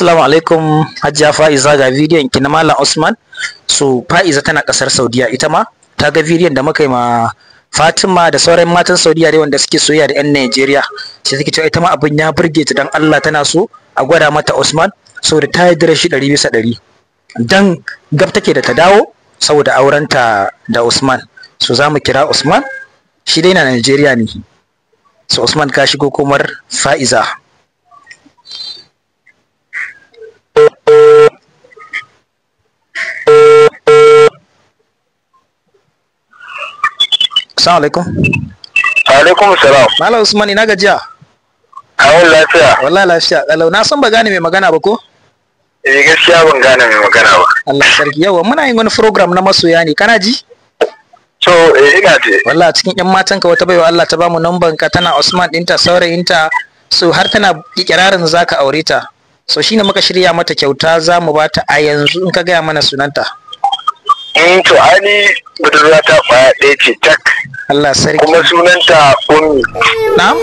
Assalamu alaikum Hajiya Fa'iza, ga bidiyon ki na Malam Usman. So Fa'iza tana kasar Saudiya, ita ma ta ga bidiyon da muka yi ma Fatima da sauran matan Saudiya dai wanda suke soyayya da 'yan Najeriya. Sai take cewa ita ma abin ya burge ta, dan Allah tana so a gwada mata Usman saboda ta yarda shi 100%. Dan gab take da ta dawo saboda aurenta da Usman. So za mu kira Usman, shi dai na Najeriya ne. So Usman ka shigo komar Fa'iza. Assalamu alaikum. Alaikum salam. Malam Usman, ina gajiya? Awon lafiya. Wallahi lafiya. Kalau na san ba gane mai magana ba ko? Gaskiya ban gane mai magana ba. Allah sarki. Yawa muna yin wani program na masoya ne, kana ji? So ina ji. Wallahi cikin ƴan matan ka wata baiwa Allah ta bamu number ka, tana Usman dinta saurayinta, so har tana ikirarin zaka aure ta. So shine muka shirya mata kyauta, za mu bata a yanzu in ka gaya mana sunanta. To ani budurwa ta kwaya ɗaya ce tak. Allah sarki. Kuma sunanta Ummi. Na'am?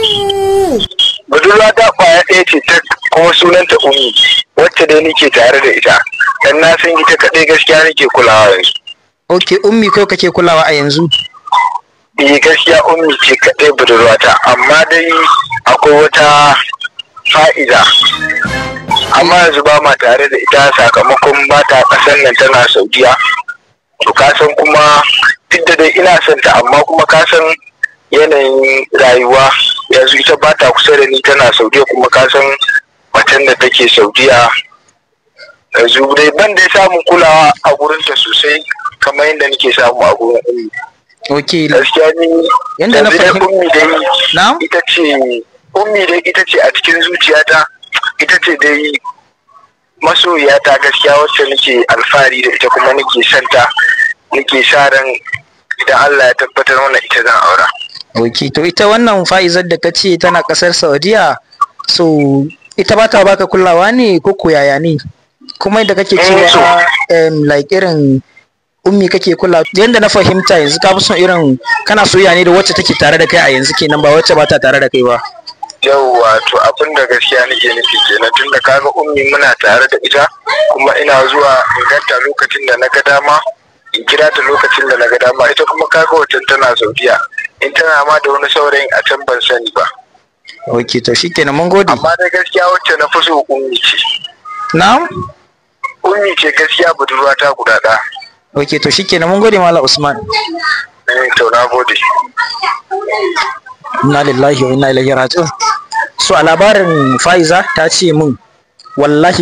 Budurwa ta kwaya ɗaya ce tak kuma sunanta Ummi. Wacce dai nake tare da ita. Dan na san ita kaɗai gaskiya nake kulawa yanzu. Okay, Ummi ko kake kulawa a yanzu? Gaskiya Ummi ce kaɗai budurwa ta, amma dai akwai wata Fa'iza. Amma yanzu ba ma tare da ita sakamakon ba ta ƙasar nan, tana Saudiya. To ka san kuma duk da dai ina son ta, amma kuma ka san yanayin rayuwa yanzu ita ba ta kusa da ni, tana Saudiya, kuma ka san macen da take Saudiya yanzu dai ban dai samun kulawa a gurin ta sosai kamar yadda nake samu a gurin Ummi. Okay. Gaskiya ni yanda na fahimta Ummi dai na'am, Ummi dai ita ce a cikin zuciyata, ita ce dai masoyiyata gaskiya, wacce nake alfahari da ita kuma nake santa, nake sa ran idan Allah ya tabbatar mana ita zan aura. Okay, to ita wannan Fa'izar da kace tana kasar Saudiya, so ita ba ta baka kulawa ne ko yaya ne? Kuma da kake cewa like irin Ummi kake kula, yanda na fahimta yanzu ka fi son irin kana soyayya ne da wacce take tare da kai a yanzu kenan, ba wacce ba ta tare da kai ba. Yawwa, to abin da gaskiya nake nufi kenan, tunda kaga Ummi muna tare da ita, kuma ina zuwa in ganta lokacin da na ga dama, in kira ta lokacin da na ga dama. Ita kuma kaga wacce tana Saudiya, in tana ma da wani saurayin a can ban sani ba. Okay, to shikenan, mun gode. Amma dai gaskiya wacce na fi so Ummi ce. Na'am? Ummi ce gaskiya budurwa ta guda ɗaya. Okay, to shikenan, mun gode Malam Usman. To na gode. Inna lillahi wa inna ilaihi raji'un. So a labarin Fa'iza ta ce min wallahi